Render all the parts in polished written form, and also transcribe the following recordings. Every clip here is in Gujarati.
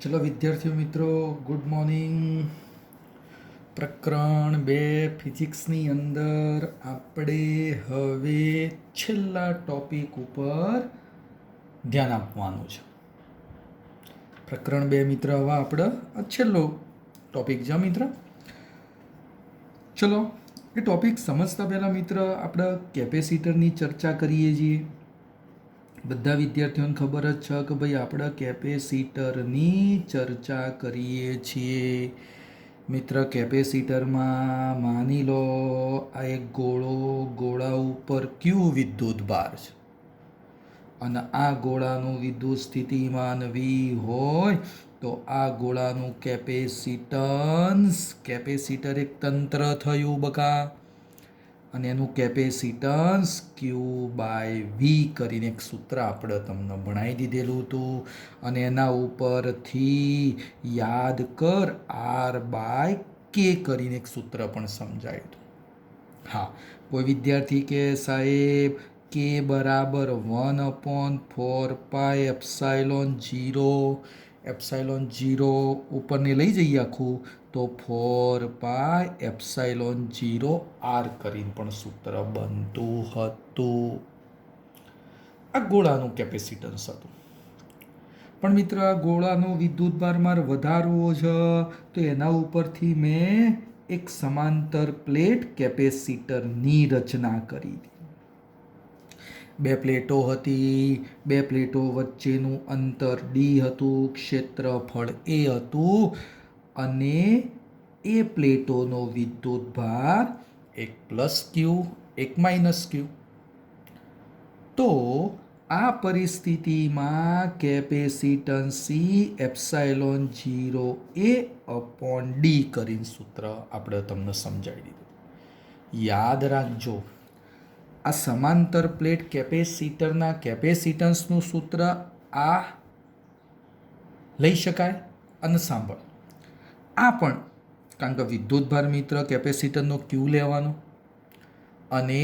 ચલો વિદ્યાર્થીઓ મિત્રો, ગુડ મોર્નિંગ. પ્રકરણ 2 ફિઝિક્સની અંદર આપણે હવે છેલ્લા ટોપિક ઉપર ધ્યાન આપવાનું છે. પ્રકરણ 2 મિત્ર, હવે આપણે છેલ્લો ટોપિક છે મિત્ર. ચલો એ ટોપિક સમજતા પહેલાં મિત્ર આપણે કેપેસિટરની ચર્ચા કરીએ છીએ. બધા વિદ્યાર્થીઓને ખબર જ છે કે ભાઈ આપણે કેપેસિટરની ચર્ચા કરીએ છીએ. મિત્ર, કેપેસિટરમાં માની લો આ એક ગોળા ઉપર ક્યુ વિદ્યુત ભાર છે અને આ ગોળાનું વિદ્યુત સ્થિતિમાન V હોય તો આ ગોળાનું કેપેસિટર એક તંત્ર થયું બકા, અને એનું કેપેસિટન્સ Q/V કરીને એક સૂત્ર આપણે તમને ભણાવી દીધેલું હતું, અને એના ઉપરથી યાદ કર R/K કરીને એક સૂત્ર પણ સમજાયું હતું. હા, કોઈ વિદ્યાર્થી કે સાહેબ K બરાબર 1/4πε0, ε0 ઉપરને લઈ જઈએ આખું તો 4πε0R કરીને પણ સૂત્ર બનતું હતું. આ ગોળાનું કેપેસિટન્સ હતું. પણ મિત્ર, આ ગોળાનો વિદ્યુતભાર મારે વધારવો છે તો એના ઉપરથી મેં એક સમાંતર પ્લેટ કેપેસિટરની રચના કરી. બે પ્લેટો હતી, બે પ્લેટો વચ્ચેનું અંતર D હતું, ક્ષેત્રફળ A હતું, અને એ પ્લેટોનો વિદ્યુતભાર એક +Q એક -Q. તો આ પરિસ્થિતિમાં કેપેસિટન્સ C ε0A/D કરીને સૂત્ર આપણે તમને સમજાવી દીધું. યાદ રાખજો, આ સમાંતર પ્લેટ કેપેસિટરના કેપેસિટન્સનું સૂત્ર આ લઈ શકાય. અને સાંભળ, આ પણ કારણ કે વિદ્યુતભાર મિત્ર કેપેસિટરનો Q લેવાનો અને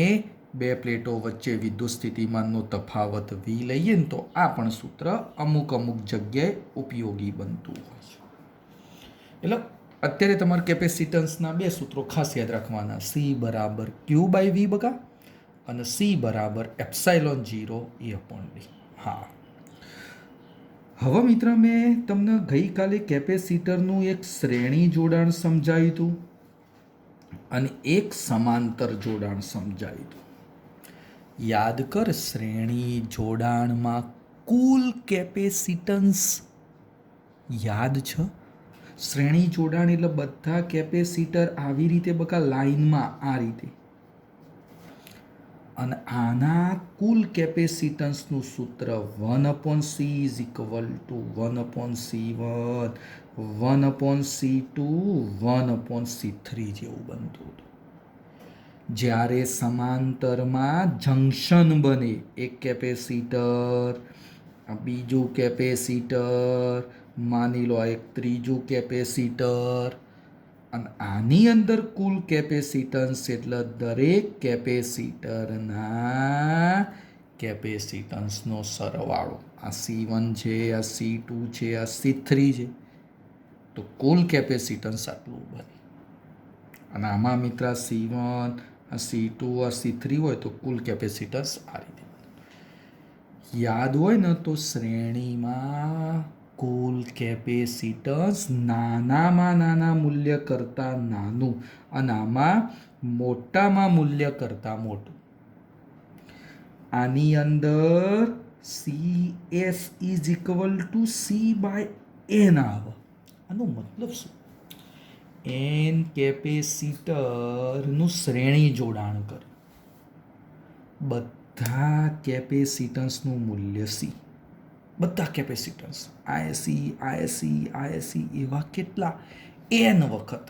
બે પ્લેટો વચ્ચે વિદ્યુત સ્થિતિમાનનો તફાવત V લઈએ ને તો આ પણ સૂત્ર અમુક જગ્યાએ ઉપયોગી બનતું હોય છે. એટલે અત્યારે તમારે કેપેસિટન્સના બે સૂત્રો ખાસ યાદ રાખવાના: C બરાબર Q/V બકા અને C બરાબર ε0A/D. હા, હવે મિત્ર, મેં તમને ગઈકાલે કેપેસિટરનું એક શ્રેણી જોડાણ સમજાવ્યું હતું અને એક સમાંતર જોડાણ સમજાવ્યું હતું. યાદ કર, શ્રેણી જોડાણમાં કુલ કેપેસિટન્સ યાદ છે? શ્રેણી જોડાણ એટલે બધા કેપેસિટર આવી રીતે બકા લાઈનમાં આ રીતે, અને આના કુલ કેપેસિટન્સનું સૂત્ર 1/C = 1/C1, 1/C2, 1/C3 જેવું બનતું હતું. જ્યારે સમાંતરમાં જંક્શન બને, એક કેપેસિટર, બીજું કેપેસિટર, માની લો એક ત્રીજું કેપેસિટર, અને આની અંદર કુલ કેપેસિટન્સ એટલે દરેક કેપેસિટરના કેપેસિટન્સનો સરવાળો. આ C1 છે, આ C2 છે, આ C3 છે, તો કુલ કેપેસિટન્સ આટલું બને. અને આમાં મિત્ર C1, આ C2, આ C3 હોય તો કુલ કેપેસિટન્સ આ રીતે. યાદ હોય ને તો શ્રેણીમાં કુલ કેપેસિટન્સ નાનામાં નાના મૂલ્ય કરતાં નાનું અને આમાં મોટામાં મૂલ્ય કરતાં મોટું. આની અંદર CS = C/N આવે. આનો મતલબ શું? N કેપેસિટરનું શ્રેણી જોડાણ કરે, બધા કેપેસિટન્સનું મૂલ્ય C. બધા કેપેસિટન્સ IC એવા કેટલા N વખત,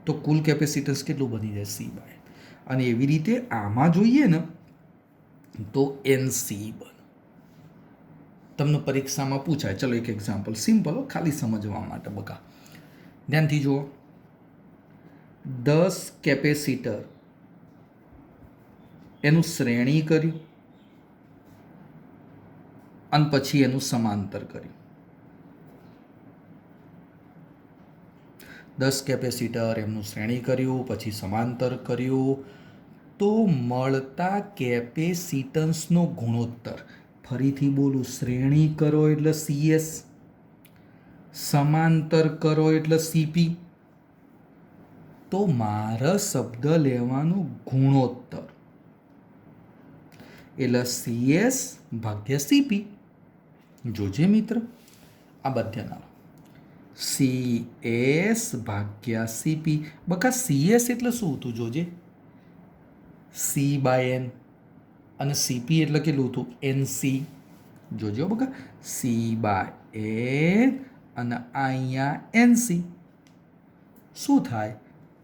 તો કુલ કેપેસિટન્સ કેટલું બની જાય? C/N. અને એવી રીતે આમાં જોઈએ ને તો NC બને. તમને પરીક્ષામાં પૂછાય. ચલો એક એક્ઝામ્પલ, સિમ્પલ, ખાલી સમજવા માટે બકા. ધ્યાનથી જુઓ. 10 કેપેસિટર એનું શ્રેણી કર્યું અને પછી એનું સમાંતર કર્યું. 10 કેપેસિટર, એમનું શ્રેણી કર્યું, પછી સમાંતર કર્યું, તો મળતા કેપેસિટન્સનો ગુણોત્તર, ફરીથી બોલું, શ્રેણી કરો એટલે CS, સમાંતર કરો એટલે CP, તો મારે શબ્દ લેવાનું ગુણોત્તર એટલે CS ભાગ્યા CP. જોજે મિત્ર, આ બધા નામ CS ભાગ્યા CP. બકા CS એટલે શું હતું જોજે, C/N, અને CP એટલે કેટલું હતું, NC. જોજો બકા, C/N અને અહીંયા NC. શું થાય,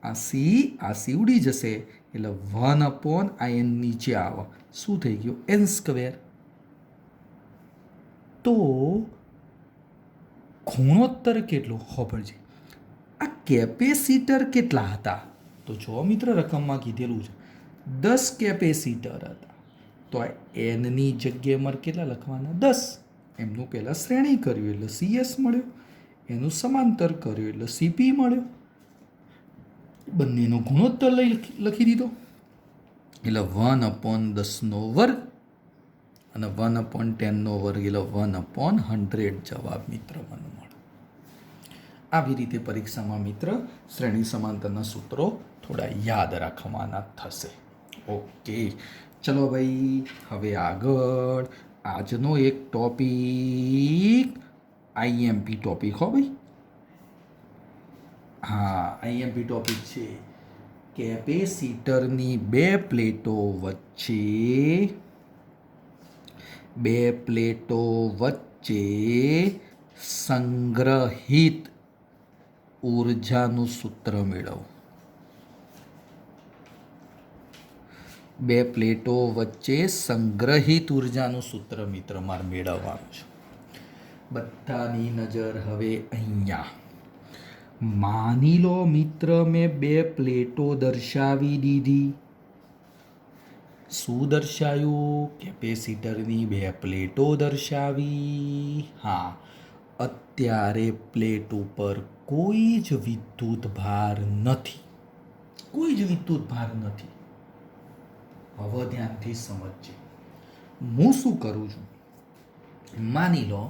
આ C ઉડી જશે એટલે 1/n નીચે આવે, શું થઈ ગયું, n². તો ગુણોત્તર કેટલો ખબરજે, આ કેપેસિટર કેટલા હતા, તો જો મિત્ર રકમમાં કીધેલું છે 10 કેપેસિટર હતા, તો આ એનની જગ્યાએ મારે કેટલા લખવાના, 10. એમનું પહેલાં શ્રેણી કર્યું એટલે CS મળ્યો, એનું સમાંતર કર્યું એટલે CP મળ્યો, બંનેનો ગુણોત્તર લખી દીધો એટલે 1/10² અને 1/10² એટલે 1/100 જવાબ મિત્ર મને મળે. આવી રીતે પરીક્ષામાં મિત્ર શ્રેણી સમાંતરના સૂત્રો થોડા યાદ રાખવાના થશે. ઓકે, ચલો ભાઈ, હવે આગળ આજનો એક ટોપિક IMP ટોપિક હો ભાઈ. હા, IMP ટોપિક છે કેપેસિટરની બે પ્લેટો વચ્ચે સંગ્રહિત ઉર્જાનું સૂત્ર મેળવો. બે પ્લેટો વચ્ચે સંગ્રહિત ઉર્જાનું સૂત્ર મિત્ર મારે મેળવવાનું છે. બધાની નજર હવે અહીંયા. માની લો મિત્ર, મેં બે પ્લેટો દર્શાવી દીધી. શું દર્શાવ્યું, કેપેસિટરની બે પ્લેટો દર્શાવી. હા, અત્યારે પ્લેટ ઉપર કોઈ જ વિદ્યુત ભાર નથી, કોઈ જ વિદ્યુત ભાર નથી. હવે ધ્યાનથી સમજજે, હું શું કરું છું, માની લો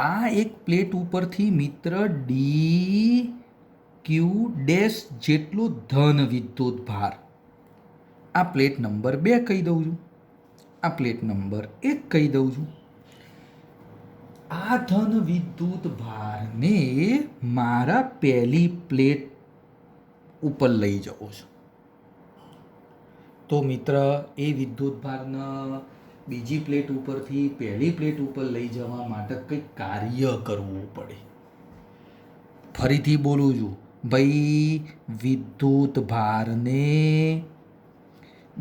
આ એક પ્લેટ ઉપરથી મિત્ર DQ' જેટલો ધન વિદ્યુત ભાર આ પ્લેટ નંબર 2 કહી દઉં છું, આ પ્લેટ નંબર 1 કહી દઉં છું. આ ધન વિદ્યુત ભારને મારા પહેલી પ્લેટ ઉપર લઈ જવો છે. તો મિત્ર એ વિદ્યુત ભારને બીજી પ્લેટ ઉપરથી પહેલી પ્લેટ ઉપર લઈ જવા માટે કંઈક કાર્ય કરવું પડે. ફરીથી બોલું છું ભાઈ, વિદ્યુત ભારને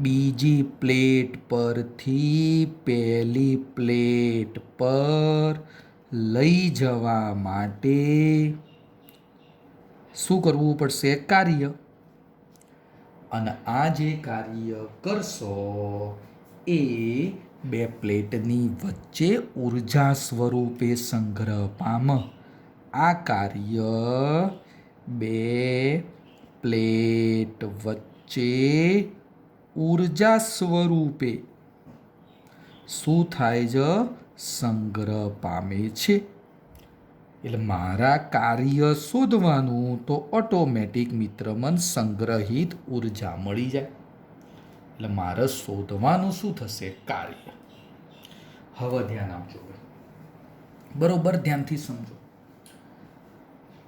બીજી પ્લેટ પરથી પહેલી પ્લેટ પર લઈ જવા માટે શું કરવું પડશે, કાર્ય. અને આ જે કાર્ય કરશો એ બે પ્લેટની વચ્ચે ઉર્જા સ્વરૂપે સંગ્રહ પામ. આ કાર્ય બે પ્લેટ વચ્ચે ઉર્જા સ્વરૂપે શું થાય છે, સંગ્રહ પામે છે. એટલે મારા કાર્ય શોધવાનું તો ઓટોમેટિક મિત્ર મન સંગ્રહિત ઉર્જા મળી જાય. એટલે મારે શોધવાનું શું થશે, કાર્ય. હવે ધ્યાન આપજો, બરોબર ધ્યાનથી સમજો.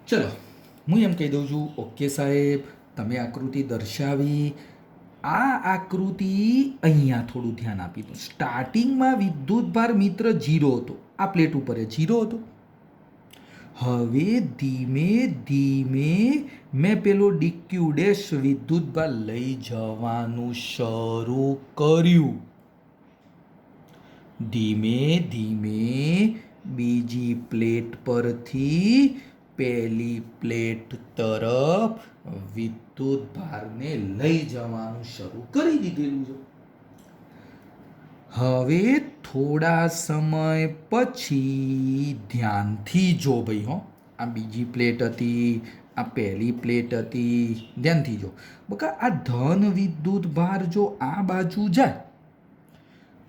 ચલો, હું એમ કહી દઉં છું, ઓકે સાહેબ, તમે આકૃતિ દર્શાવી. આ આકૃતિ અહીંયા થોડું ધ્યાન આપી દો. સ્ટાર્ટિંગમાં વિદ્યુત ભાર મિત્ર 0 હતો, આ પ્લેટ ઉપર 0 હતો. હવે ધીમે ધીમે મેં પેલો DQ' વિદ્યુત ભાર લઈ જવાનું શરૂ કર્યું. ધીમે ધીમે બીજી પ્લેટ પરથી પહેલી પ્લેટ તરફ વિદ્યુત ભારને લઈ જવાનું શરૂ કરી દીધેલું છે. હવે થોડા સમય પછી ધ્યાનથી જો ભાઈ, આ બીજી પ્લેટ હતી, આ પહેલી પ્લેટ હતી. ધ્યાનથી જો બકા, આ ધન વિદ્યુત ભાર જો આ બાજુ જાય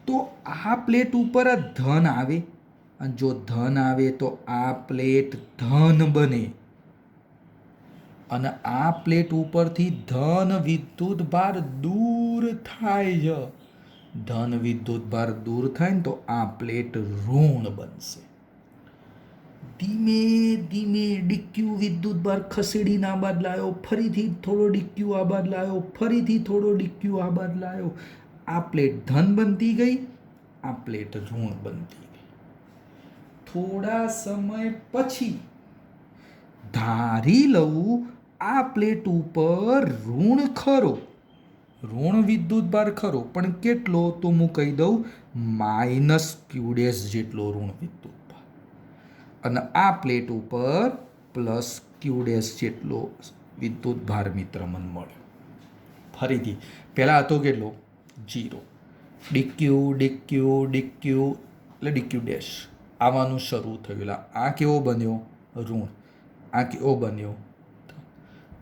તો આ પ્લેટ ઉપર આ ધન આવે, અને જો ધન આવે તો આ પ્લેટ ધન બને, અને આ પ્લેટ ઉપરથી ધન વિદ્યુત ભાર દૂર થાય છે. ધન વિદ્યુત ભાર દૂર થાય ને તો આ પ્લેટ ઋણ બનશે. ધીમે ધીમે ડીક્યુ વિદ્યુત ભાર ખસેડીને આ બાદ લાવ્યો, ફરીથી થોડો ડીક્યુ આ બાદ લાવ્યો, ફરીથી થોડો ડીક્યુ આ બાદ લાવ્યો. આ પ્લેટ ધન બનતી ગઈ, આ પ્લેટ ઋણ બનતી ગઈ. થોડા સમય પછી ધારી લઉં આ પ્લેટ ઉપર ઋણ ખરો, ઋણ વિદ્યુત ભાર ખરો, પણ કેટલો તો હું કહી દઉં માઇનસ ક્યુ ડેશ જેટલો ઋણ વિદ્યુત ભાર, અને આ પ્લેટ ઉપર પ્લસ ક્યુ ડેશ જેટલો વિદ્યુત ભાર મિત્ર મને મળ્યો. ફરીથી પહેલાં હતો કેટલો 0, ડીક્યુ ડીક્યુ ડીક્યુ એટલે ડીક્યુ ડેશ આવવાનું શરૂ થયું. આ કેવો બન્યો ઋણ, આ કેવો બન્યો.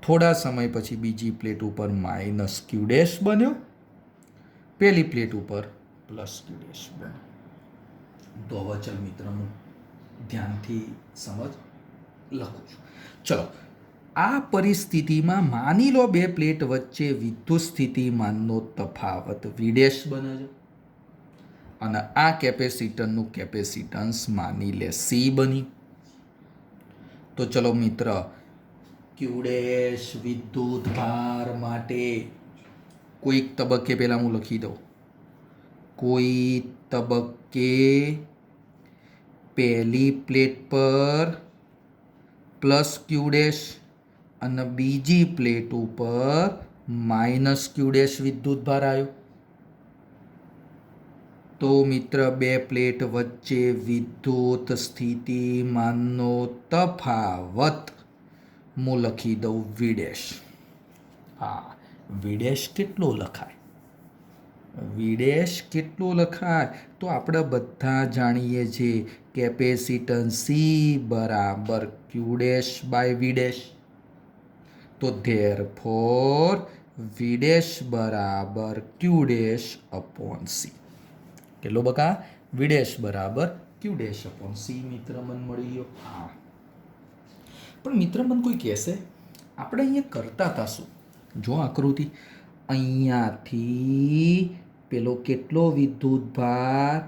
થોડા સમય પછી બીજી પ્લેટ ઉપર માઇનસ ક્યુ ડેશ બન્યો, પહેલી પ્લેટ ઉપર પ્લસ ક્યુ ડેશ બન્યો. તો હવે ચાલ મિત્ર હું ધ્યાનથી સમજ લખું છું. ચલો, આ પરિસ્થિતિમાં માની લો બે પ્લેટ વચ્ચે વિદ્યુત સ્થિતિમાનનો તફાવત V ડેશ બને છે, અને આ કેપેસિટરનું કેપેસિટન્સ માની લે C બની. તો ચલો મિત્ર, ક્યુ ડેશ વિદ્યુત ભાર માટે કોઈક તબક્કે પહેલાં હું લખી દઉં, કોઈ તબક્કે પહેલી પ્લેટ પર પ્લસ ક્યુ ડેશ અને બીજી પ્લેટ ઉપર માઇનસ ક્યુ ડેશ વિદ્યુત ભાર આવ્યો. તો મિત્ર બે પ્લેટ વચ્ચે વિદ્યુત સ્થિતિમાનનો તફાવત હું લખી દઉં V ડેશ. હા, V ડેશ કેટલો લખાય, V ડેશ કેટલો લખાય તો આપણે બધા જાણીએ છીએ કેપેસિટન્સ C બરાબર Q dash by V dash. તો ધેરફોર V ડેશ બરાબર ક્યુ ડેશ અપોન C. કેટલો બકા? V ડેશ બરાબર ક્યુ ડેશ અપોન C મિત્ર મન મળી ગયો. હા, પણ મિત્ર મને કોઈ કહેશે આપણે અહીંયા કરતા હતા શું? જો આકૃતિ, અહીંયાથી પેલો કેટલો વિદ્યુત ભાર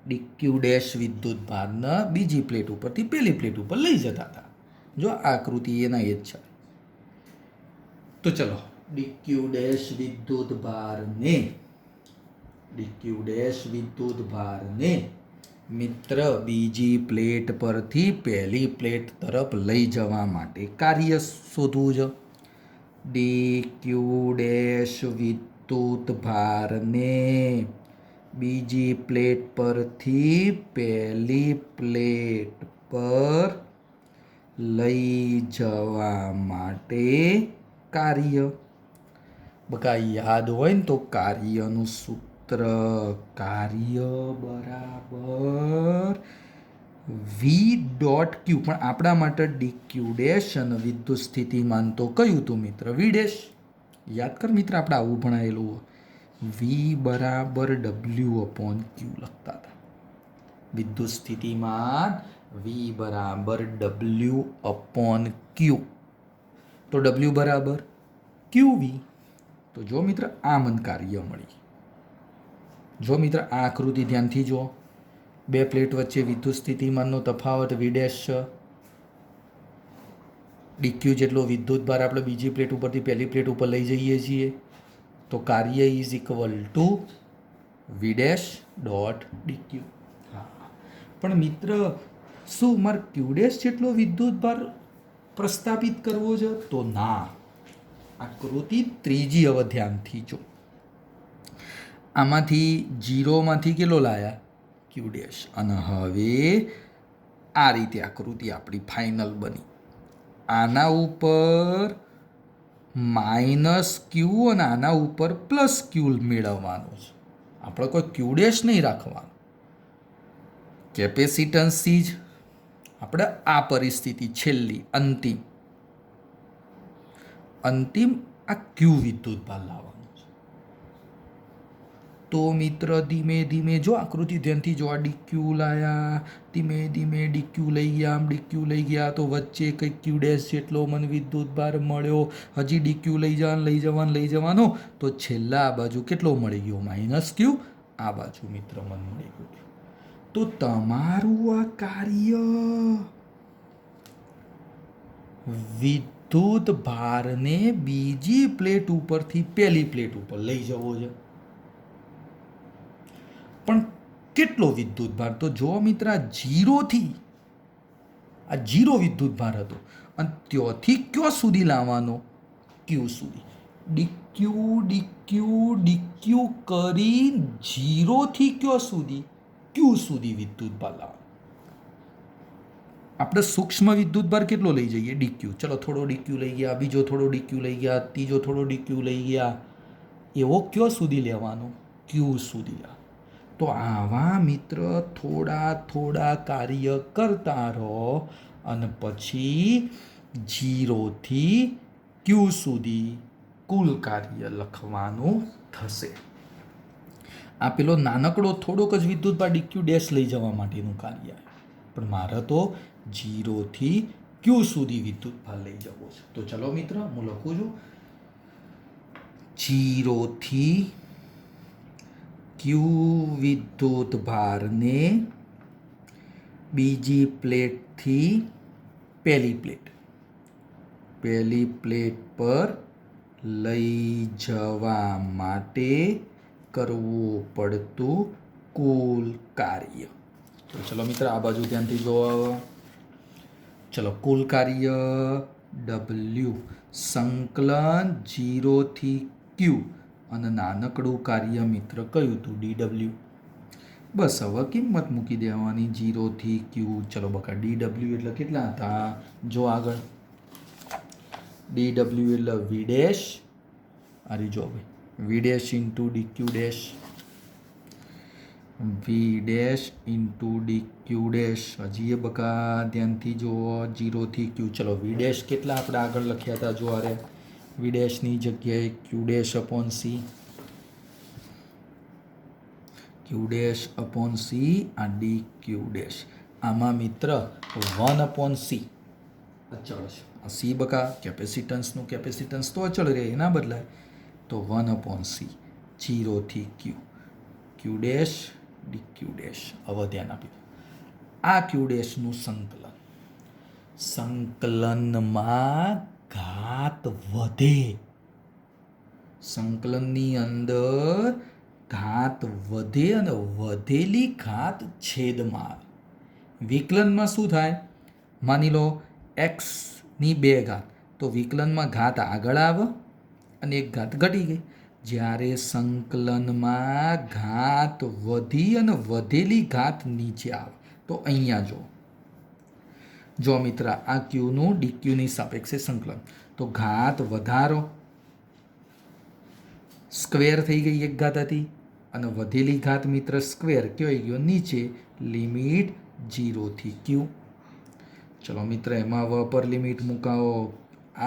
ડીક્યુ ડેશ વિદ્યુત ભારને બીજી પ્લેટ ઉપરથી પેલી પ્લેટ ઉપર લઈ જતા હતા. જો આકૃતિ એના એ જ છે. તો ચલો, ડીક્યુ ડેશ વિદ્યુત ભારને મિત્ર બીજી પ્લેટ પરથી પહેલી પ્લેટ તરફ લઈ જવા માટે કાર્ય શોધવું છે. ડીક્યુ ડેશ વિદ્યુત ભારને બીજી પ્લેટ પરથી પહેલી પ્લેટ પર લઈ જવા માટે કાર્ય. બકા યાદ હોય ને તો કાર્યનું સૂત્ર, કાર્ય બરાબર V ડોટ ક્યુ, પણ આપણા માટે ડીક્યુ ડેશ અને વિદ્યુત સ્થિતિમાન તો કયું હતું મિત્ર? V dash. યાદ કર મિત્ર, આપણે આવું ભણાયેલું V બરાબર W અપોન ક્યુ લખતા હતા. વિદ્યુત સ્થિતિમાન V બરાબર W અપોન ક્યુ. તો W બરાબર QV. તો જો મિત્ર આ મને કાર્ય મળી. જો મિત્ર આ આકૃતિ ધ્યાનથી જુઓ, બે પ્લેટ વચ્ચે વિદ્યુત સ્થિતિમાનનો તફાવત V ડેશ છે. ડીક્યુ જેટલો વિદ્યુત ભાર આપણે બીજી પ્લેટ ઉપરથી પહેલી પ્લેટ ઉપર લઈ જઈએ છીએ, તો કાર્ય is equal two V dash dot DQ. હા, પણ મિત્ર શું મારે ક્યુ ડેશ જેટલો વિદ્યુત ભાર પ્રસ્થાપિત કરવો છે? તો ના. આકૃતિ ત્રીજી હવે ધ્યાનથી જો, આમાંથી 0માંથી કેટલો લાયા? ક્યુ ડેશ. અને હવે આ રીતે આકૃતિ આપણી ફાઇનલ બની. આના ઉપર માઇનસ ક્યુ અને આના ઉપર પ્લસ ક્યુ મેળવવાનું છે. આપણે કોઈ ક્યુ ડેશ નહીં રાખવાનું. કેપેસિટન્સ C જ આપણે આ પરિસ્થિતિ છેલ્લી અંતિમ અંતિમ આ ક્યુ વિદ્યુત ભાર લાવવાનો છે. તો મિત્ર ધીમે ધીમે જો આકૃતિ ધ્યાનથી જો આ ડીક્યુ લાયા, ધીમે ધીમે ડીક્યુ લઈ ગયા, આમ ડીક્યુ લઈ ગયા તો વચ્ચે કંઈક ક્યુ ડેશ જેટલો મને વિદ્યુત ભાર મળ્યો. હજી ડીક્યુ લઈ જવાનો તો છેલ્લા આ બાજુ કેટલો મળી ગયો? માઇનસ ક્યુ. આ બાજુ મિત્ર મને મળી ગયું. તો તમારું આ કાર્ય વિદ્યુત ભારને બીજી પ્લેટ ઉપરથી પહેલી પ્લેટ ઉપર લઈ જવો છે. પણ કેટલો વિદ્યુત ભાર? તો જો મિત્ર આ જીરો વિદ્યુત ભાર હતો અને ત્યાંથી ક્યાં સુધી લાવવાનો? ક્યુ સુધી. ડીક્યુ કરી જીરોથી ક્યાં સુધી? ક્યુ સુધી વિદ્યુત ભાર લાવવાનો. આપણે સૂક્ષ્મ વિદ્યુત ભાર કેટલો લઈ જઈએ? ડીક્યુ. ચલો થોડો ડીક્યુ લઈ ગયા, બીજો થોડો ડીક્યુ લઈ ગયા, ત્રીજો થોડો ડીક્યુ લઈ ગયા. એવો ક્યાં સુધી લેવાનો? ક્યુ સુધી લેવાનો. તો આવા મિત્ર થોડા કાર્ય કરતા રહો અને પછી જીરોથી ક્યુ સુધી કુલ કાર્ય લખવાનું થશે. આ પેલો નાનકડો થોડોક જ વિદ્યુત ભાર ડીક્યુ ડેશ લઈ જવા માટેનું કાર્ય, પણ મારે તો જીરોથી ક્યુ સુધી વિદ્યુત ભાર લઈ જવો છે. તો ચલો મિત્ર હું લખું છું, જીરોથી ક્યુ વિદ્યુત ભારને બીજી પ્લેટથી પહેલી પ્લેટ પર લઈ જવા માટે કરવું પડતું કુલ કાર્ય. તો ચલો મિત્ર આ બાજુ ધ્યાનથી જોવો. ચલો કુલ કાર્ય W સંકલન જીરોથી ક્યુ અને નાનકડું કાર્ય મિત્ર કયું હતું? DW. બસ હવે કિંમત મૂકી દેવાની જીરોથી ક્યુ. ચલો બકા DW એટલે કેટલા હતા? જો આગળ DW એટલે V ડેશ, અરે જો ભાઈ V dash into DQ dash, V dash into DQ dash. હજી એ બકા ધ્યાનથી જુઓ, જીરોથી ક્યુ. ચલો V ડેશ કેટલા આપણે આગળ લખ્યા હતા? જો આરે V ડેશની જગ્યાએ ક્યુ ડેશ અપોન સી, ક્યુ ડેશ અપોન સી, આ ડી ક્યુ ડેશ. આમાં મિત્ર 1/c અચળ છે. આ સી બકા કેપેસિટન્સ તો અચળ રહે, એના બદલાય. તો 1/c જીરોથી Q, Q dash D Q dash. હવે ધ્યાન આપી દો, આ ક્યુ ડેશનું સંકલનમાં ઘાત વધે, સંકલનની અંદર ઘાત વધે અને વધેલી ઘાત છેદમાં આવે. વિકલનમાં શું થાય? માની લો x ની 2 ઘાત, તો વિકલનમાં ઘાત આગળ આવે અને એક ઘાત ઘટી ગઈ. જ્યારે સંકલનમાં ઘાત વધી અને વધેલી ઘાત નીચે આવે તો અહીંયા જો મિત્ર આ ક્યુનું ડીક્યુની સાપેક્ષે સંકલન, તો ઘાત વધારો સ્ક્વેર થઈ ગઈ, એક ઘાત હતી અને વધેલી ઘાત મિત્ર સ્ક્વેર કયો ગયો નીચે, લિમિટ જીરોથી ક્યુ. ચલો મિત્ર એમાં હવે અપર લિમિટ મુકાવો.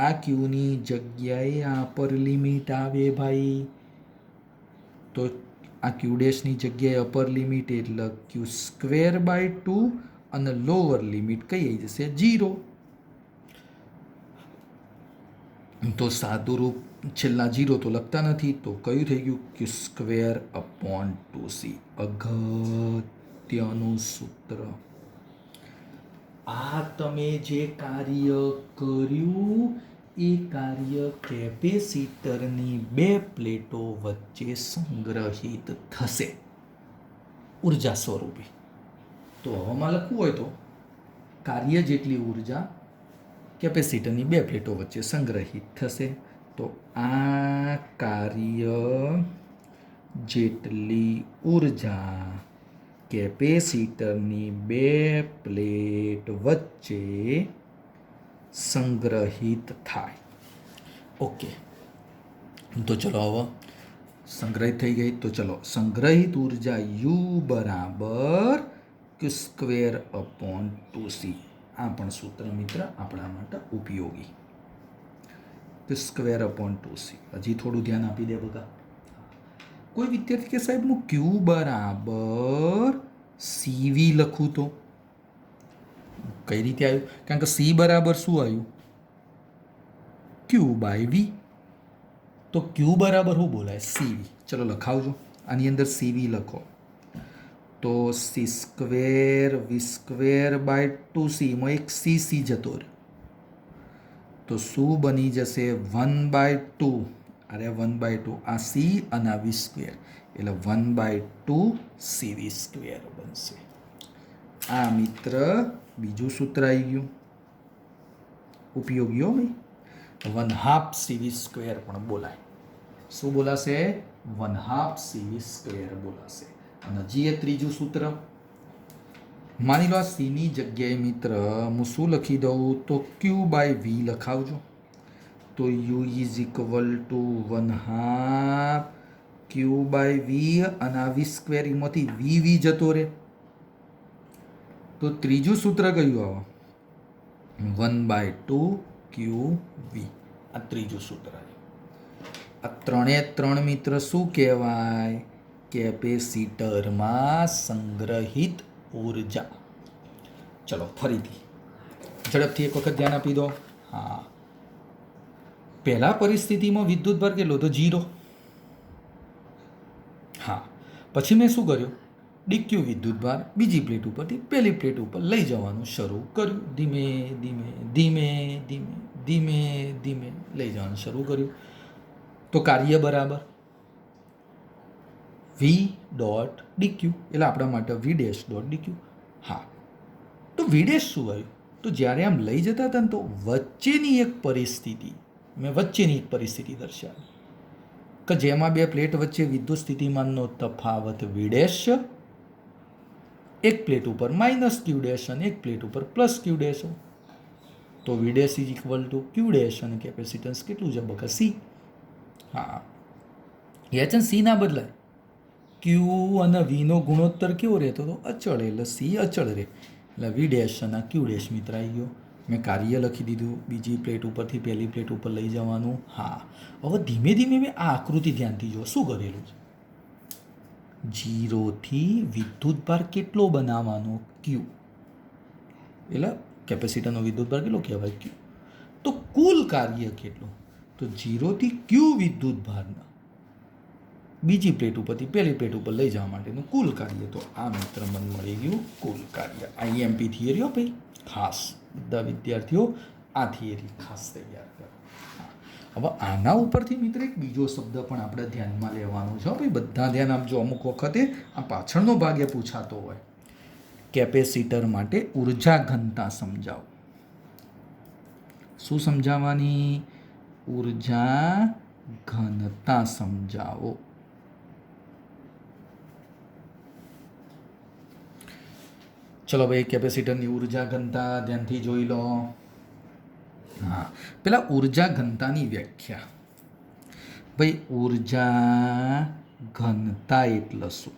આ ક્યુની જગ્યાએ આ અપર લિમિટ આવે ભાઈ, તો આ ક્યુ ડેશની જગ્યાએ અપર લિમિટ એટલે ક્યુ સ્ક્વેર બાય 2 અને લોઅર લિમિટ કઈ આવી જશે? 0. તો સાદું રૂપ છેલ્લા 0 તો લખતા નથી, તો કયું થઈ ગયું? Q square upon 2c. અગત્યનું સૂત્ર. આ તમે જે કાર્ય કર્યું એ કાર્ય કેપેસિટરની 2 પ્લેટો વચ્ચે સંગ્રહિત થશે ઉર્જા સ્વરૂપે. તો હવામાં લખવું હોય તો કાર્ય જેટલી ઉર્જા કેપેસિટરની 2 પ્લેટો વચ્ચે સંગ્રહિત થશે. તો આ કાર્ય જેટલી ઉર્જા કેપેસિટરની 2 પ્લેટ વચ્ચે સંગ્રહિત થાય. ઓકે, તો ચલો હવે સંગ્રહિત થઈ ગઈ. તો ચલો સંગ્રહિત ઉર્જા U બરાબર ક્યુ સ્ક્વેર અપોન 2c. આ પણ સૂત્ર મિત્ર આપણા માટે ઉપયોગી. તો સ્ક્વેર અપોન 2c. હજી થોડું ધ્યાન આપી દે બધા. કોઈ વિદ્યાર્થી કે સાહેબ હું ક્યુ બરાબર સીવી લખું તો કઈ રીતે આવ્યું? કારણ કે સી બરાબર શું આવ્યું? ક્યુ બાય વી. તો ક્યુ બરાબર શું બોલાય? સીવી. ચલો લખાવજો. આની અંદર સીવી લખો તો C square V square by 2c માં એક સી જતો રહ્યો તો શું બની જશે? 1/2. અરે 1/2 આ સી અને આ વી સ્ક્વેર એટલે 1/2 સીવી સ્ક્વેર બનશે. આ મિત્ર બીજું સૂત્ર આવી ગયું ઉપયોગી. હો ભાઈ, 1/2 સીવી સ્ક્વેર પણ બોલાય. શું બોલાશે? 1/2 સીવી સ્ક્વેર બોલાશે. અને હજી એ ત્રીજું સૂત્ર માની લો આ સીની જગ્યાએ મિત્ર હું શું લખી દઉં? તો ક્યુ બાય વી લખાવજો. તો U is equal to 1/2 Q by V અને આ વી સ્ક્વેર એમાંથી વી જતો રહે. તો ત્રીજું સૂત્ર કયું આવે? 1/2 ક્યુ વી. આ ત્રીજું સૂત્ર. આ ત્રણ મિત્ર શું કહેવાય? કેપેસિટરમાં સંગ્રહિત ઊર્જા. ચલો ફરીથી ઝડપથી એક વખત ધ્યાન આપી દો. હા, પહેલા પરિસ્થિતિમાં વિદ્યુતભાર કેટલો હતો? 0. હા, પછી મેં શું કર્યું? ડીક્યુ વિદ્યુતભાર બીજી પ્લેટ ઉપરથી પહેલી પ્લેટ ઉપર લઈ જવાનું શરૂ કર્યું. ધીમે ધીમે ધીમે ધીમે ધીમે ધીમે લઈ જવાનું શરૂ કર્યું. તો કાર્ય બરાબર વી ડોટ ડીક્યુ એટલે આપણા માટે વી ડેશ ડોટ ડીક્યુ. હા, તો વી ડેશ શું આવ્યું? તો જ્યારે આમ લઈ જતા હતા ને તો વચ્ચેની એક પરિસ્થિતિ દર્શાવી કે જેમાં બે પ્લેટ વચ્ચે વિદ્યુત સ્થિતિમાનનો તફાવત વી ડેશ, એક પ્લેટ ઉપર માઇનસ ક્યુ ડેશ અને એક પ્લેટ ઉપર પ્લસ ક્યુ ડેશ. તો V dash is equal to Q dash અને કેપેસિટન્સ કેટલું છે? બકા સી. હા, એ છે સી ના બદલાય. ક્યુ અને વીનો ગુણોત્તર કેવો રહેતો હતો? અચળ. એટલે સી અચળ રહે. એટલે વી ડેશ અને ક્યુ ડેશ મિત્ર આવી ગયો. મેં કાર્ય લખી દીધું. બીજી પ્લેટ ઉપરથી પહેલી પ્લેટ ઉપર લઈ જવાનું. હા, હવે ધીમે ધીમે મેં આ આકૃતિ ધ્યાનથી જો શું કરેલું છે. 0થી વિદ્યુતભાર કેટલો બનાવવાનો? ક્યુ. એટલે કેપેસિટરનો વિદ્યુતભાર કેટલો કહેવાય? ક્યુ. તો કુલ કાર્ય કેટલું? તો 0થી ક્યુ વિદ્યુતભારના બીજી પ્લેટ ઉપરથી પહેલી પ્લેટ ઉપર લઈ જવા માટેનું કુલ કાર્ય. તો આ મિત્ર મને મળી ગયું કુલ કાર્ય. IMP theory. ભાઈ ખાસ બધા વિદ્યાર્થીઓ આ થિયરી ખાસ તૈયાર કરો. હવે આના ઉપરથી મિત્ર એક બીજો શબ્દ પણ આપણે ધ્યાનમાં લેવાનો છે. ભાઈ બધા ધ્યાન આપજો. અમુક વખતે આ પાછળનો ભાગ એ પૂછાતો હોય. કેપેસિટર માટે ઉર્જા ઘનતા સમજાવો. શું સમજાવવાની? ઉર્જા ઘનતા સમજાવો. ચલો ભાઈ, કેપેસિટરની ઉર્જા ઘનતા ધ્યાનથી જોઈ લો. હા, પેલા ઉર્જા ઘનતાની વ્યાખ્યા. ભાઈ ઉર્જા ઘનતા એટલે શું?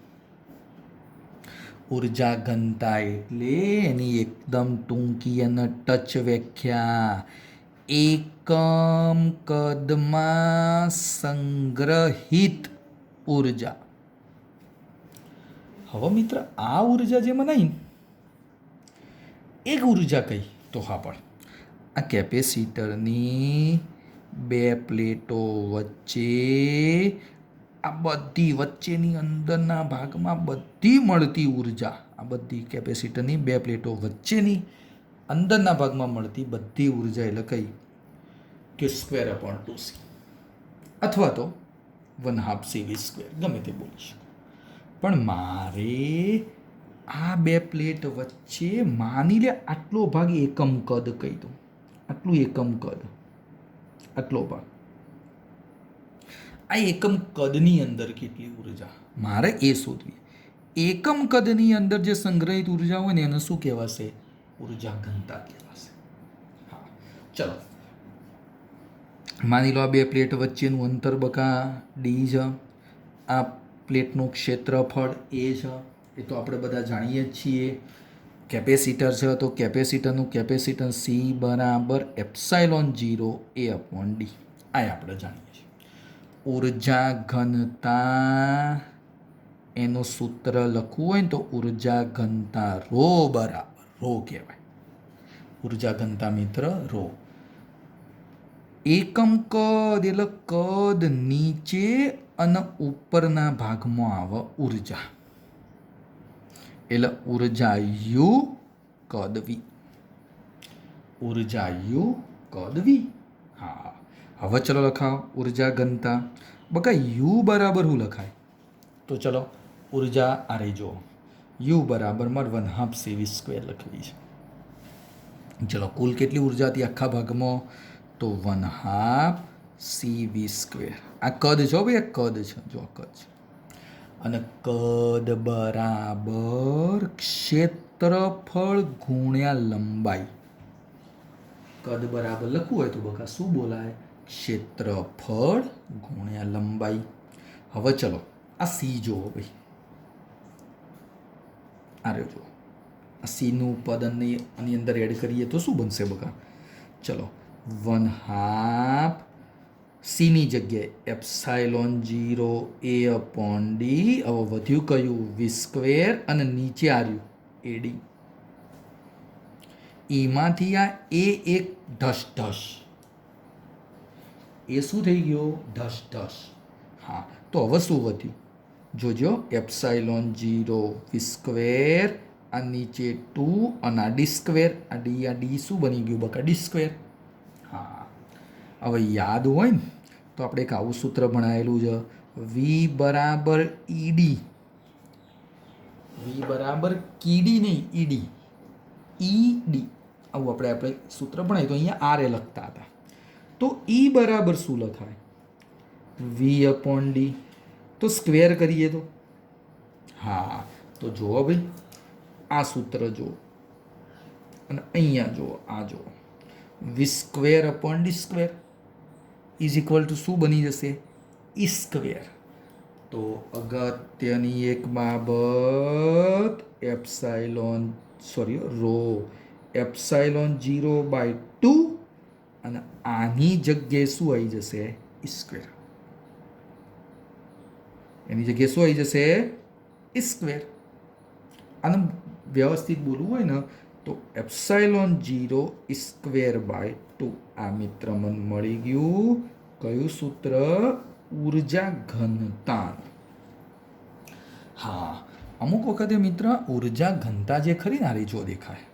ઉર્જા ઘનતા એટલે એની એકદમ ટૂંકી અને ટચ વ્યાખ્યા. એકમ કદમાં સંગ્રહિત ઉર્જા. હવે મિત્ર આ ઉર્જા જે મનાઈ એક ઉર્જા કઈ? તો હા, પણ આ કેપેસિટરની બે પ્લેટો વચ્ચે આ બધી વચ્ચેની અંદરના ભાગમાં બધી મળતી ઉર્જા, આ બધી કેપેસિટરની બે પ્લેટો વચ્ચેની અંદરના ભાગમાં મળતી બધી ઉર્જા એટલે કઈ? કે સ્ક્વેર અપોન 2c અથવા તો 1/2 સીવી સ્ક્વેર, ગમે તે બોલી શકો. પણ મારે આ બે પ્લેટ વચ્ચે માની લે આટલો ભાગ એકમ કદ કહી દઉં. આટલું એકમ કદ, આટલો ભાગ. આ એકમ કદની અંદર કેટલી ઉર્જા મારે એ શોધવી. એકમ કદની અંદર જે સંગ્રહિત ઉર્જા હોય ને એને શું કહેવાશે? ઉર્જા ઘનતા કહેવાશે. હા, ચલો માની લો આ બે પ્લેટ વચ્ચેનું અંતર બકા ડી છે. આ પ્લેટનું ક્ષેત્રફળ એ છે. એ તો આપણે બધા જાણીએ જ છીએ. કેપેસિટર છે તો કેપેસિટરનું કેપેસિટન્સ સી બરાબર એપ્સાઇલોન 0 એ અપોન ડી. આ આપણે જાણીએ છીએ. ઉર્જા ઘનતા એનું સૂત્ર લખવું હોય ને તો ઉર્જા ઘનતા રો બરાબર રો કહેવાય. ઉર્જા ઘનતા મિત્ર રો. એકમ કદ એટલે કદ નીચે અને ઉપરના ભાગમાં આવે ઉર્જા, એટલે ઉર્જા યુ કદ વી. ઉર્જા યુ કદ વી. હા, હવે ચલો લખાવો ઉર્જા ઘનતા. બકા યુ બરાબર શું લખાય? તો ચલો ઉર્જા આ રહી જો યુ બરાબર મારે 1/2 CV² લખવી છે. ચલો કુલ કેટલી ઉર્જા હતી આખા ભાગમાં? તો 1/2 CV². આ કદ છો ભાઈ, આ કદ છે, જો કદ છે. અને કદ બરાબર ક્ષેત્રફળ ગુણ્યા લંબાઈ. કદ બરાબર લખવું હોય તો બકા શું બોલાય? ક્ષેત્રફળ ગુણ્યા લંબાઈ. હવે ચલો આ સી જુઓ ભાઈ, આ રહ્યો જુઓ. આ સીનું પદ આની અંદર એડ કરીએ તો શું બનશે બકા? ચલો 1/2 સીની જગ્યાએ એપ્સાઇલોન 0 એ અપોન ડી. હવે વધ્યું કયું? V² અને નીચે આવ્યું એડી. એમાંથી આ એ એક ઢસ ઢસ, એ શું થઈ ગયો? ઢસ ઢસ. હા, તો હવે શું વધ્યું? જોજો એપ્સાઇલોન 0 V², આ નીચે 2 અને આ D². આ ડી શું બની ગયું બકા? D². હા, હવે યાદ હોય ને તો આપણે એક આવું સૂત્ર ભણાયેલું છે, V બરાબર ઈડી. V બરાબર કીડી નહીં, ઈડી. ઈડી આવું આપણે સૂત્ર ભણાવ્યું તો અહીંયા આર એ લખતા હતા. તો ઈ બરાબર શું લખાય? V upon D. તો સ્ક્વેર કરીએ તો હા, તો જુઓ ભાઈ આ સૂત્ર જુઓ અને અહીંયા જુઓ, આ જુઓ V² upon D² is equal two શું બની જશે? E². તો અગત્યની એક બાબત રો એપ્સાઇલોન 0/2 અને આની જગ્યાએ શું આવી જશે? E². એની જગ્યાએ શું આવી જશે? E². આને વ્યવસ્થિત બોલવું હોય ને તો એપ્સાઇલોન 0 E²/2. આ મિત્ર મને મળી ગયું કયું સૂત્ર? ઉર્જા ઘનતા. હા, અમુક વખતે મિત્ર ઉર્જા ઘનતા જે ખરી ને જો દેખાય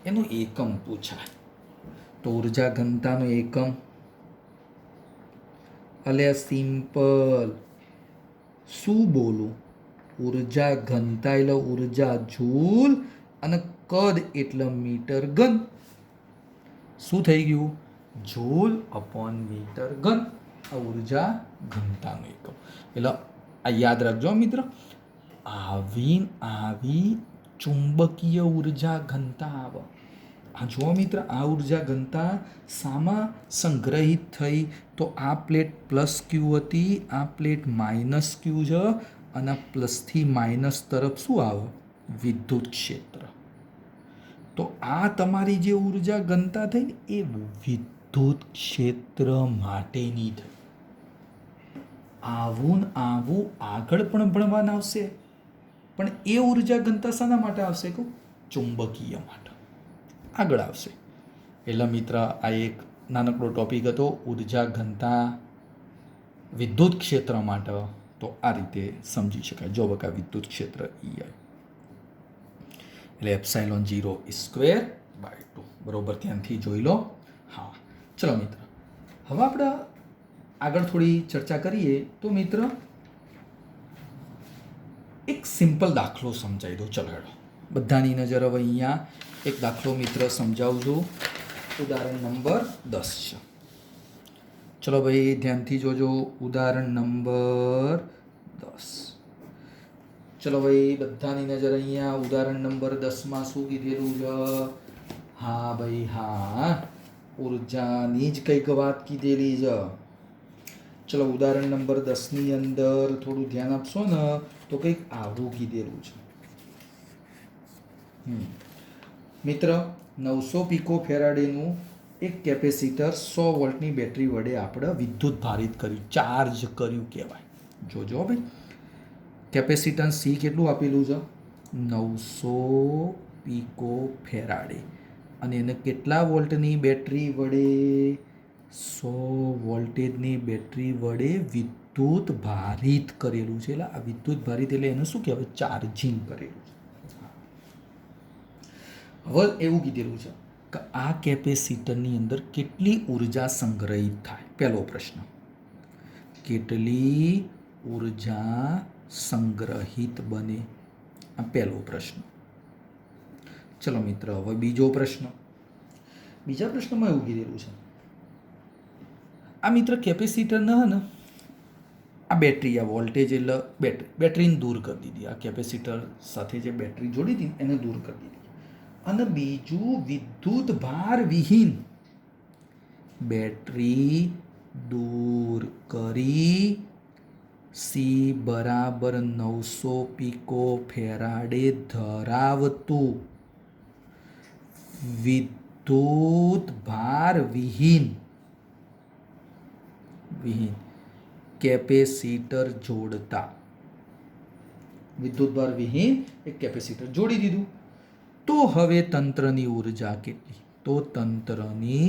એનું એકમ પૂછાય. તો ઉર્જા ઘનતાનો એકમ અલે સિમ્પલ શું બોલું? ઉર્જા ઘનતા એટલે ઉર્જા જૂલ અને કદ એટલે મીટર ઘન. શું થઈ ગયું? જૂલ અપોન મીટર ઘન. આ ઉર્જા ઘનતાનો એકમ. એટલે આ યાદ રાખજો મિત્ર. આવી ચુંબકીય ઉર્જા ઘનતા આવે. આ જુઓ મિત્ર, આ ઉર્જા ઘનતા શામાં સંગ્રહિત થઈ? તો આ પ્લેટ +Q હતી, આ પ્લેટ -Q છે અને પ્લસથી માઇનસ તરફ શું આવે? વિદ્યુત ક્ષેત્ર. તો આ તમારી જે ઉર્જા ઘનતા થઈ ને એ વિદ્યુત ક્ષેત્ર માટેની થઈ. આવું આગળ પણ ભણવાના આવશે, પણ એ ઉર્જા ઘનતા શાના માટે આવશે? કહું ચુંબકીય માટે આગળ આવશે. એટલે મિત્ર આ એક નાનકડો ટોપિક હતો ઉર્જા ઘનતા વિદ્યુત ક્ષેત્ર માટે. તો આ રીતે સમજી શકાય. જો બકા વિદ્યુત ક્ષેત્ર EI એટલે એપ્સાઇલોન 0 E²/2. બરોબર, ધ્યાનથી જોઈ લો. હા, ચલો મિત્ર હવે આપણે આગળ થોડી ચર્ચા કરીએ. તો મિત્ર એક સિમ્પલ દાખલો સમજાવી દો. ચલો હેડો બધાની નજર હવે અહીંયા એક દાખલો મિત્ર સમજાવું છું. ઉદાહરણ નંબર 10 છે. ચલો ભાઈ ધ્યાનથી જોજો. ઉદાહરણ નંબર 10. ચલો ભાઈ બધાની નજર અહીંયા ઉદાહરણ નંબર 10માં શું કીધેલું છે? હા ભાઈ હા, ઉર્જાની જ કંઈક વાત કીધેલી છે. ચલો ઉદાહરણ નંબર 10ની અંદર થોડું ધ્યાન આપશો ને તો કંઈક આવું કીધેલું છે. મિત્ર 900 પિકો ફેરાડેનું એક કેપેસિટર 100 વોલ્ટની બેટરી વડે આપણે વિદ્યુત ભારિત કર્યું, ચાર્જ કર્યું કહેવાય. જોજો ભાઈ, કેપેસિટન્સ સી કેટલું આપેલું છે? 900 પિકો ફેરાડે. અને એને કેટલા વોલ્ટની બેટરી વડે? 100 વોલ્ટેજની બેટરી વડે વિદ્યુત ભારિત કરેલું છે. એટલે આ વિદ્યુત ભારિત એટલે એનું શું કહેવાય? ચાર્જિંગ કરેલું છે. હવે એવું કીધેલું છે કે આ કેપેસિટરની અંદર કેટલી ઉર્જા સંગ્રહિત થાય? પહેલો પ્રશ્ન, કેટલી ઉર્જા સંગ્રહિત બને? આ પહેલો પ્રશ્ન. ચલો મિત્ર, હવે બીજો પ્રશ્ન. બીજા પ્રશ્નમાં એવું કીધેલું છે, આ મિત્ર કેપેસિટરના હે ને આ બેટરી, આ વોલ્ટેજ એટલે બેટરીને દૂર કરી દીધી. આ કેપેસિટર સાથે જે બેટરી જોડી હતી એને દૂર કરી દીધી. અને બીજું, વિદ્યુત ભાર વિહીન બેટરી દૂર કરી સી બરાબર 900 પિકો ફેરાડે ધરાવતું વિદ્યુત ભાર વિહીન કેપેસિટર જોડતા. વિદ્યુત ભાર વિહીન એક કેપેસિટર જોડી દીધું. તો હવે તંત્રની ઉર્જા કેટલી? તો તંત્રની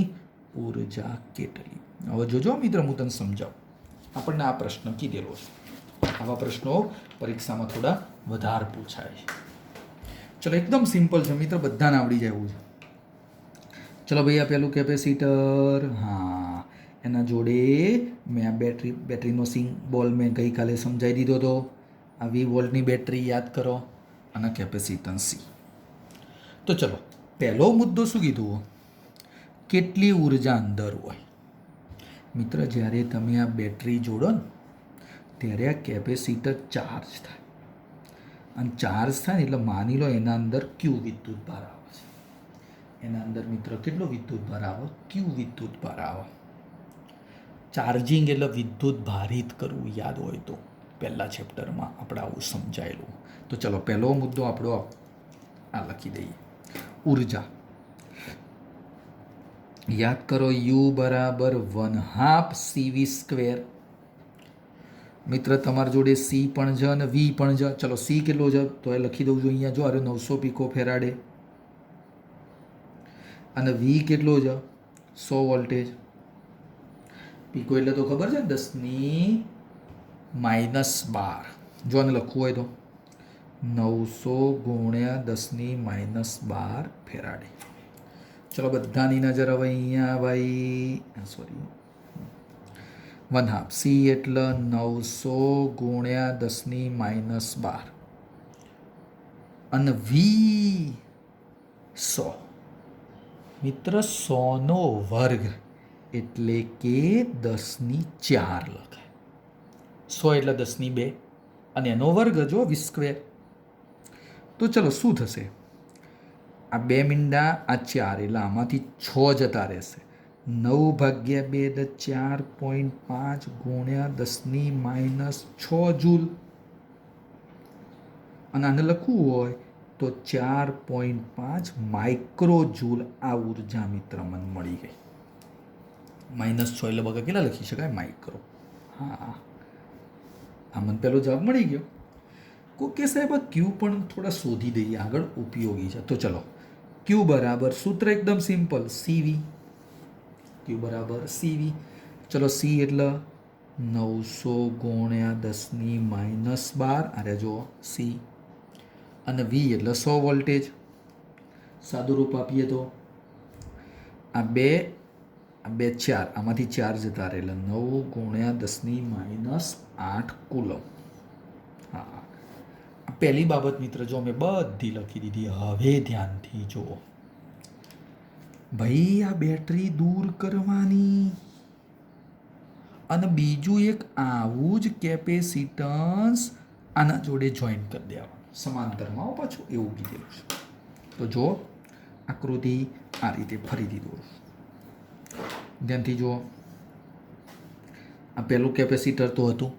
ઉર્જા કેટલી? હવે જોજો મિત્ર, હું તને સમજાવું. આપણને આ પ્રશ્ન કીધેલો છે. આવા પ્રશ્નો પરીક્ષામાં થોડા વધારે પૂછાય છે. ચલો, એકદમ સિમ્પલ છે મિત્ર, બધાને આવડી જાય એવું છે. ચલો ભાઈ, આ પેલું કેપેસિટર, હા, એના જોડે મેં આ બેટરીનો સિમ્બોલ મેં ગઈકાલે સમજાવી દીધો હતો. આ 20 વોલ્ટની બેટરી યાદ કરો અને કેપેસિટન્સ સી. તો ચલો, પહેલો મુદ્દો શું કીધું? કેટલી ઉર્જા અંદર હોય? મિત્ર, જ્યારે તમે આ બેટરી જોડો ને ત્યારે આ કેપેસિટર ચાર્જ થાય. અને ચાર્જ થાય ને એટલે માની લો એના અંદર ક્યુ વિદ્યુત ભાર આવે છે. એના અંદર મિત્ર કેટલો વિદ્યુત ભાર આવે? ક્યુ વિદ્યુત ભાર આવે. ચાર્જિંગ એટલે વિદ્યુત ભારિત કરવું, યાદ હોય તો પહેલા ચેપ્ટરમાં આપણે આવું સમજાયેલું. તો ચલો, પહેલો મુદ્દો આપણો આ લખી દઈએ. ઉર્જા યાદ કરો, યુ બરાબર 1/2 CV². મિત્ર, તમારી જોડે સી પણ છે અને વી પણ છે. ચલો, સી કેટલો છે તો એ લખી દઉં છું અહીંયા. જો અરે 900 પિકો ફેરાડે. અને વી કેટલો છે? 100 વોલ્ટેજ. પિકો એટલે તો ખબર છે, 10⁻12. જો આને લખવું હોય તો 900 × 10⁻12 ફેરાડે. ચલો, બધાની નજર હવે અહીંયા ભાઈ, સોરી, 1/2 સી એટલે 900 × 10⁻12 અને વી 100. મિત્ર, 100નો વર્ગ એટલે કે 10⁴ લખાય. 100 એટલે 10⁵ અને એનો વર્ગ જો 20². તો ચલો, શું થશે? આ 2 મીંડા, આ 4, એટલે આમાંથી 6 જતા રહેશે. 9/2 = 4.5 × 10⁻6 જૂલ. અને આને લખવું હોય તો 4.5 માઇક્રો જૂલ આ ઉર્જા મિત્ર મને મળી ગઈ. -6 એટલે બગા કેટલા લખી શકાય? માઇક્રો. હા, આ મને પહેલો જવાબ મળી ગયો. કે સાહેબ આ ક્યુ પણ થોડા શોધી દઈએ, આગળ ઉપયોગી છે. તો ચલો, ક્યુ બરાબર, સૂત્ર એકદમ સિમ્પલ, સીવી. ક્યુ બરાબર સીવી. ચલો, સી એટલે 900 × 10⁻12. અરે જો સી. અને વી એટલે 100 વોલ્ટેજ. સાદું રૂપ આપીએ તો આ બે 4, આમાંથી 4 જતા રહે એટલે 9 × 10⁻8 કુલમ. હા, પહેલી બાબત મિત્ર જો મેં બધી લખી દીધી. હવે ધ્યાનથી જુઓ ભાઈ, આ બેટરી દૂર કરવાની અને બીજું એક આવું જ કેપેસિટન્સ આના જોડે જોઈન કરી દેવાનું સમાંતરમાં. પાછું એવું કીધેલું છે. તો જો આકૃતિ આ રીતે ફરીથી દોરું, ધ્યાનથી જુઓ. આ પહેલું કેપેસિટર તો હતું,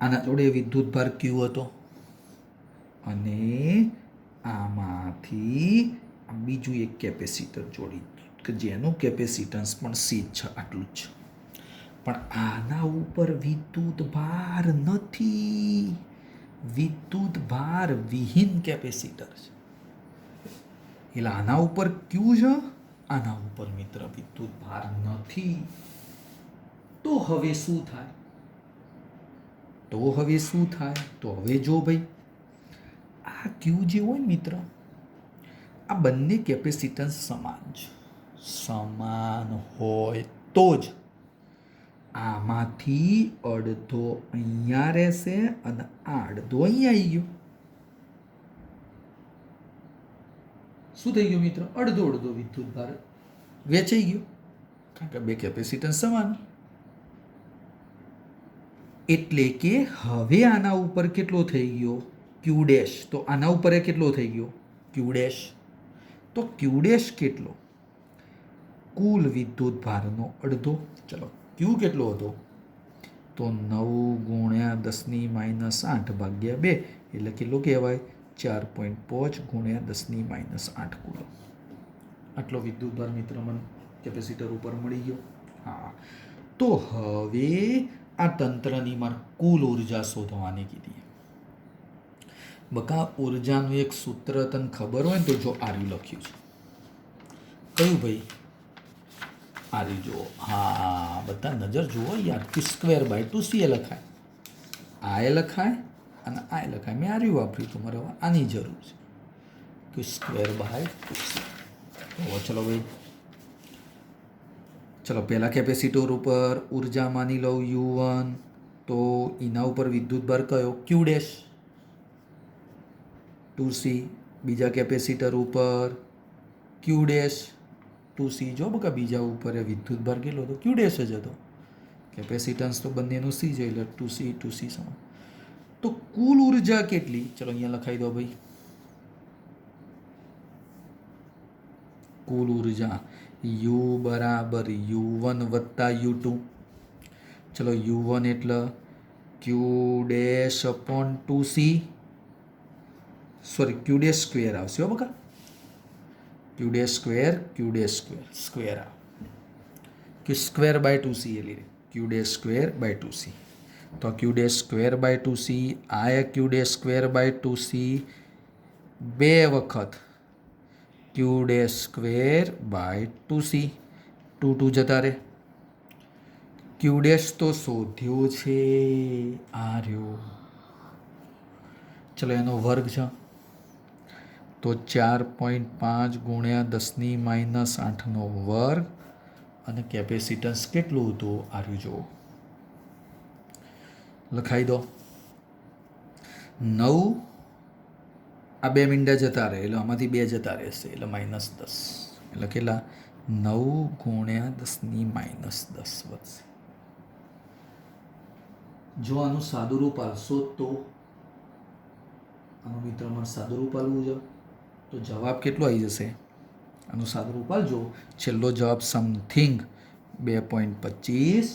આના જોડે વિદ્યુત ભાર ક્યુ હતો અને આમાંથી બીજું એક કેપેસિટર જોડી કે જેનું કેપેસિટન્સ પણ સી છે, આટલું જ છે. પણ આના ઉપર વિદ્યુત ભાર નથી, વિદ્યુત ભાર વિહીન કેપેસિટર છે. એટલે આના ઉપર ક્યુ છે, આના ઉપર મિત્ર વિદ્યુત ભાર નથી. તો હવે શું થાય? તો હવે જો ભાઈ આ ક્યુ જે હોય ને મિત્ર, આ બંને કેપેસિટન્સ સમાન છે. સમાન હોય તો જ આમાંથી અડધો અહીંયા રહેશે અને આ અડધો અહીંયા આવી ગયો. શું થઈ ગયું મિત્ર? અડધો અડધો વિદ્યુત ભાર વેચાઈ ગયો, કારણ કે બે કેપેસિટન્સ સમાન. એટલે કે હવે આના ઉપર કેટલો થઈ ગયો? ક્યુ ડેશ. તો આના ઉપર કેટલો થઈ ગયો? ક્યુ ડેશ. તો ક્યુ ડેશ કેટલો? કુલ વિદ્યુત ભારનો અડધો. ચલો ક્યુ કેટલો હતો? તો 9 × 10⁻8 ભાગ્યા 2 એટલે કેટલો કહેવાય? 4.5 × 10⁻8 કુલમ. આટલો વિદ્યુત ભાર મિત્ર મને કેપેસિટર ઉપર મળી ગયો. હા, તો હવે આ તંત્રની મારે કુલ ઉર્જા શોધવાની કીધી. બકા ઉર્જાનું એક સૂત્ર તને ખબર હોય ને તો જો આર્યું લખ્યું છે. કયું ભાઈ? આર્યું જુઓ. હા, બધા નજર જુઓ યાર. Q²/2C એ લખાય, આ એ લખાય અને આ લખાય. મેં આર્યું વાપર્યું, તમારે આની જરૂર છે. Q²/2C. ચલો ભાઈ, ચલો પહેલા કેપેસિટર ઉપર ઉર્જા માની લો U1, તો એના ઉપર વિદ્યુત ભાર કયો? Q dash 2C. બીજા કેપેસિટર ઉપર Q ડેશ 2C. જો બકા બીજા ઉપર વિદ્યુત ભાર કેટલો હતો? Q ડેશ જ હતો. કેપેસિટન્સ તો બંનેનું C છે એટલે 2C સમાન. તો કુલ ઉર્જા કેટલી? ચલો અહીંયા લખાઈ દો ભાઈ. કુલ ઉર્જા U બરાબર U1 વત્તા U2. ચલો U1 એટલે Q dash upon 2C, sorry Q dash square આવશે હો બકા. Q ડેશ સ્ક્વેર આવે. Q²/2C એ લીધે Q ડેશ સ્ક્વેર/2C. તો Q ડેશ સ્ક્વેર/2C, આ Q ડેશ સ્ક્વેર/2C, 2 વખત Q ડેશ સ્ક્વેર/2C. 2 જતા રહે. Q ડેશ તો શોધ્યો છે આ રહ્યો. ચલો એનો વર્ગ છે તો 4.5 × 10⁻8નો વર્ગ. અને કેપેસિટન્સ કેટલું હતું? આ રહ્યું જુઓ. લખાઈ દો. 9, આ 2 મીંડા જતા રહે એટલે આમાંથી 2 જતા રહેશે એટલે -10. એટલે કેટલા? 9 × 10⁻10 વધશે. જો આનું સાદું રૂપ આલશો તો આનું મિત્ર મને સાદું રૂપ આલવું છે તો જવાબ કેટલો આવી જશે? આનું સાદું રૂપ આલજો. છેલ્લો જવાબ સમથિંગ 2.25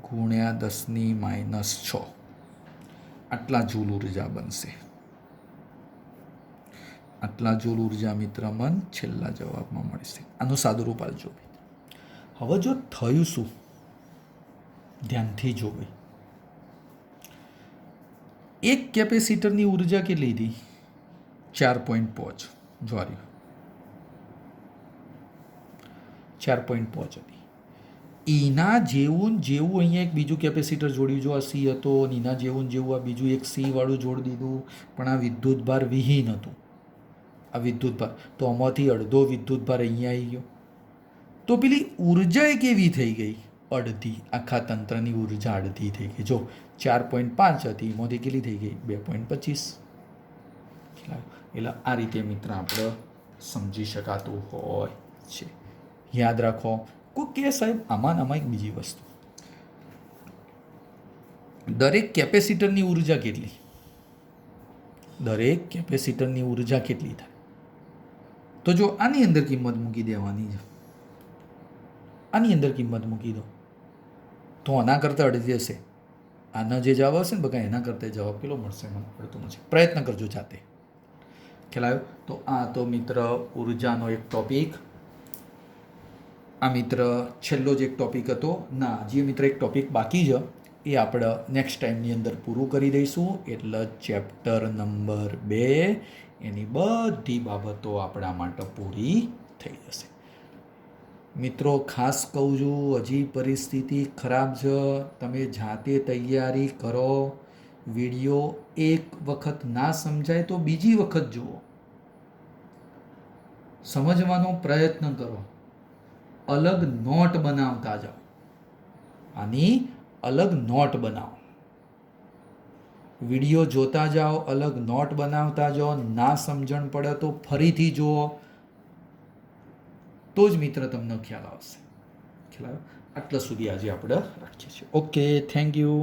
× 10⁻6. આટલા જૂલ ઉર્જા બનશે. આટલા જૂલ ઉર્જા મિત્ર મન છેલ્લા જવાબમાં મળશે. આનું સાદું રૂપ આલજો. હવે જો થયું શું? ધ્યાનથી જો ભાઈ. એક કેપેસિટરની ઉર્જા કેટલી હતી? 4.5. જો આ રહ્યું 4.5 હતી. એના જેવું અહીંયા એક બીજું કેપેસિટર જોડ્યું. જો આ C હતો અને એના જેવું આ બીજું એક C વાળું જોડી દીધું, પણ આ વિદ્યુત ભાર વિહીન હતું. આ વિદ્યુત ભાર તો આમાંથી અડધો વિદ્યુત ભાર અહીંયા આવી ગયો. તો પેલી ઉર્જા એ કેવી થઈ ગઈ? અડધી. આખા તંત્રની ઉર્જા અડધી થઈ ગઈ. જો 4.5 હતી, એમાંથી કેટલી થઈ ગઈ? 2.25. એટલે આ રીતે મિત્ર આપણે સમજી શકાતું હોય છે. યાદ રાખો. કોઈ કે સાહેબ આમાં એક બીજી વસ્તુ, દરેક કેપેસિટરની ઉર્જા કેટલી? દરેક કેપેસિટરની ઉર્જા કેટલી થાય? તો જો આની અંદર કિંમત મૂકી દેવાની છે, આની અંદર કિંમત મૂકી દો તો આના કરતાં અડધી હશે. આનો જે જવાબ આવશે ને બકા એના કરતાં જવાબ કેટલો મળશે? મને પડતો નથી. પ્રયત્ન કરજો જાતે. ખ્યાલ આવ્યો? તો આ તો મિત્ર ઉર્જાનો એક ટોપિક. આ મિત્ર છેલ્લો જ એક ટોપિક હતો. ના, જે મિત્ર એક ટોપિક બાકી છે એ આપણે નેક્સ્ટ ટાઈમની અંદર પૂરું કરી દઈશું. એટલે ચેપ્ટર નંબર 2 એની બધી બાબતો આપણા માટે પૂરી થઈ જશે. મિત્રો ખાસ કહું છું, હજી પરિસ્થિતિ ખરાબ છે. તમે જાતે તૈયારી કરો. વિડીયો એક વખત ના સમજાય તો બીજી વખત જુઓ, સમજવાનો પ્રયત્ન કરો, અલગ નોટ બનાવતા જાઓ. આની અલગ નોટ બનાવો. વિડીયો જોતા જાઓ, અલગ નોટ બનાવતા જાઓ. ના સમજણ પડે તો ફરીથી જુઓ, તો જ મિત્ર તમને ખ્યાલ આવશે. ખ્યાલ આવ્યો? આટલા સુધી આજે આપણે રાખીએ છીએ. Okay, thank you.